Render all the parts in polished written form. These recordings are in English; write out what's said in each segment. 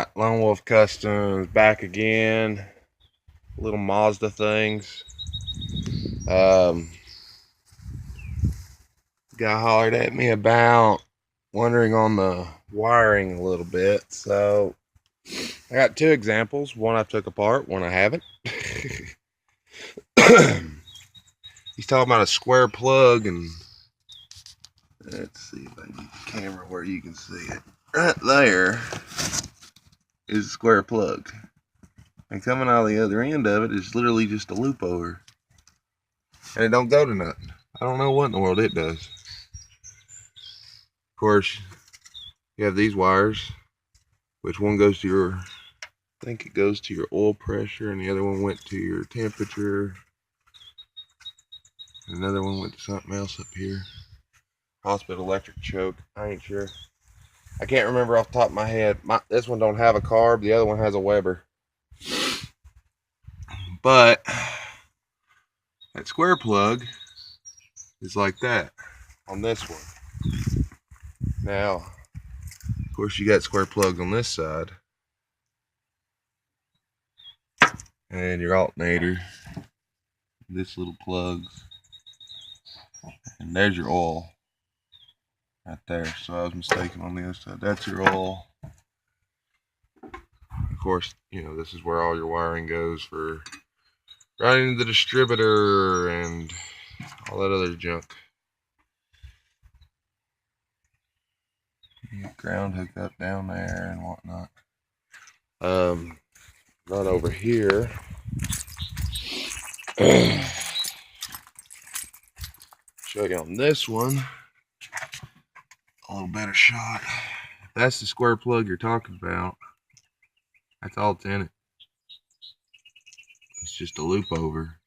Alright, Lone Wolf Customs back again. Little Mazda things. Guy hollered at me about wondering on the wiring a little bit. So I got two examples. One I took apart, one I haven't. He's talking about a square plug, and let's see if I can get the camera where you can see it. Right there is a square plug. And coming out of the other end of it is literally just a loop over. And it don't go to nothing. I don't know what in the world it does. Of course, you have these wires, which one goes to your, I think it goes to your oil pressure, and the other one went to your temperature. And another one went to something else up here. Hospital electric choke, I ain't sure. I can't remember off the top of my head. This one don't have a carb, the other one has a Weber. But that square plug is like that on this one. Now, of course, you got square plugs on this side, and your alternator, this little plugs, and there's your oil right there. So I was mistaken on the other side. That's your oil. Of course, you know, this is where all your wiring goes for running the distributor and all that other junk. You get ground hooked up down there and whatnot. Not over here. Show you on this one a little better shot. If that's the square plug you're talking about, that's all that's in it. It's just a loop over.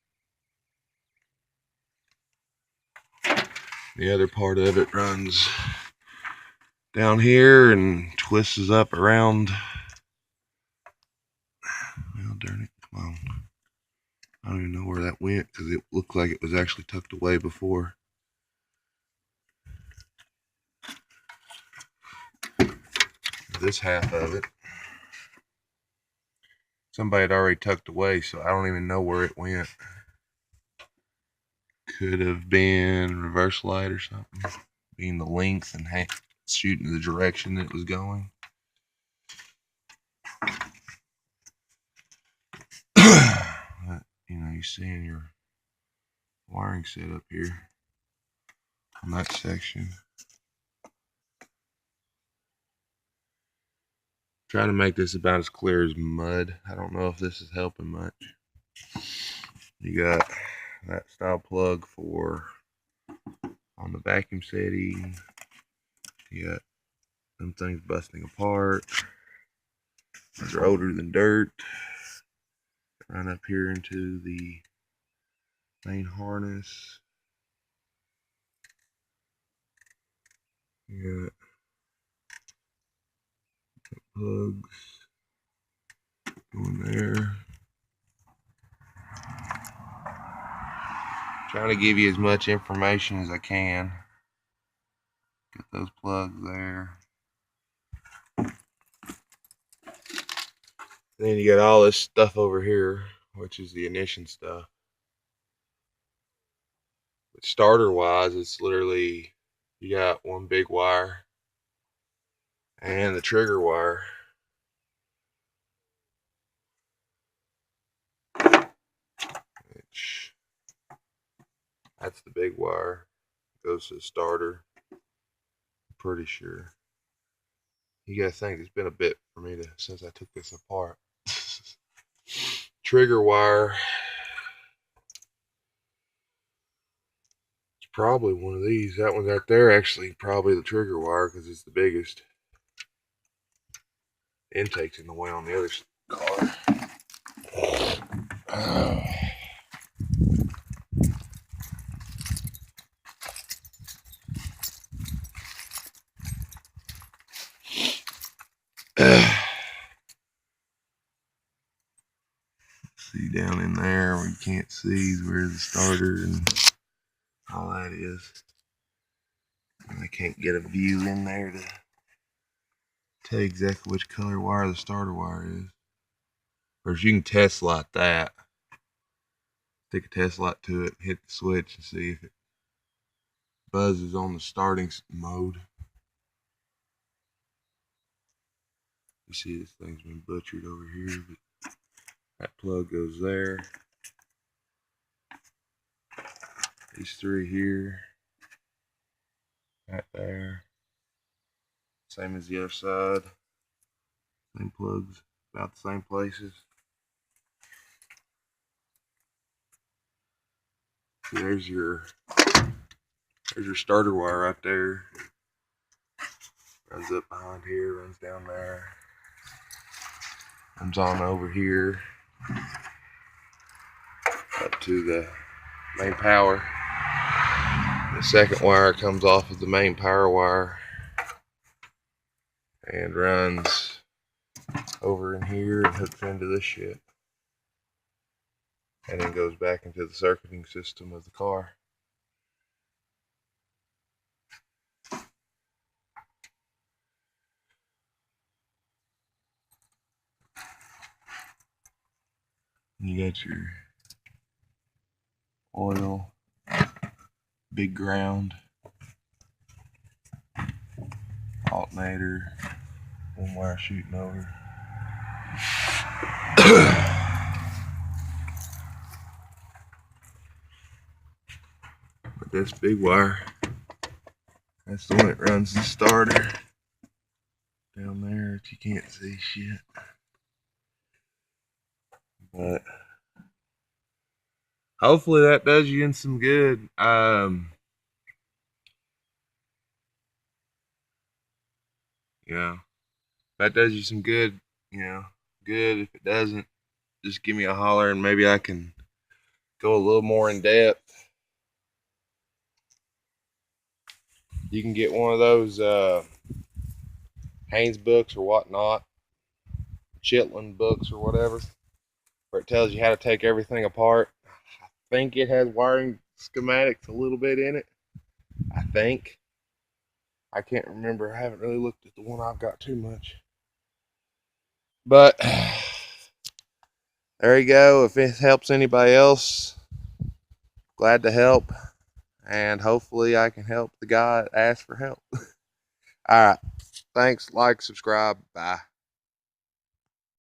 The other part of it runs down here and twists up around. Well, darn it, come on. I don't even know where that went because it looked like it was actually tucked away before. This half of it, somebody had already tucked away, so I don't even know where it went. Could have been reverse light or something, being the length and shooting the direction it was going. But, you know, you see in your wiring setup here on that section. Try to make this about as clear as mud. I don't know if this is helping much. You got that style plug for on the vacuum setting. You got them things busting apart. Those are older than dirt. Run up here into the main harness. You got plugs going there. Trying to give you as much information as I can. Get those plugs there. Then you got all this stuff over here, which is the ignition stuff. But starter wise, it's literally, you got one big wire and the trigger wire. Which, that's the big wire. Goes to the starter. I'm pretty sure. You gotta think, it's been a bit for me since I took this apart. Trigger wire. It's probably one of these. That one's out there, actually, probably the trigger wire because it's the biggest. Intake's in the way on the other car. See down in there where you can't see is where the starter and all that is. And I can't get a view in there to tell you exactly which color wire the starter wire is. Or you can test light that. Stick a test light to it, hit the switch, and see if it buzzes on the starting mode. You see this thing's been butchered over here, but that plug goes there. These three here, right there. Same as the other side. Same plugs, about the same places. There's your starter wire right there. Runs up behind here, runs down there. Comes on over here up to the main power. The second wire comes off of the main power wire and runs over in here and hooks into this shit. And then goes back into the circuiting system of the car. You got your oil, big ground, alternator, one wire shooting over. But this big wire, that's the one that runs the starter down there that you can't see shit. But hopefully that does you in some good. Yeah, that does you some good, good. If it doesn't, just give me a holler and maybe I can go a little more in depth. You can get one of those Haynes books or whatnot, Chitlin books or whatever, where it tells you how to take everything apart. I think it has wiring schematics a little bit in it. I think. I can't remember. I haven't really looked at the one I've got too much. But there you go. If it helps anybody else, glad to help. And hopefully I can help the guy ask for help. All right. Thanks. Like, subscribe. Bye.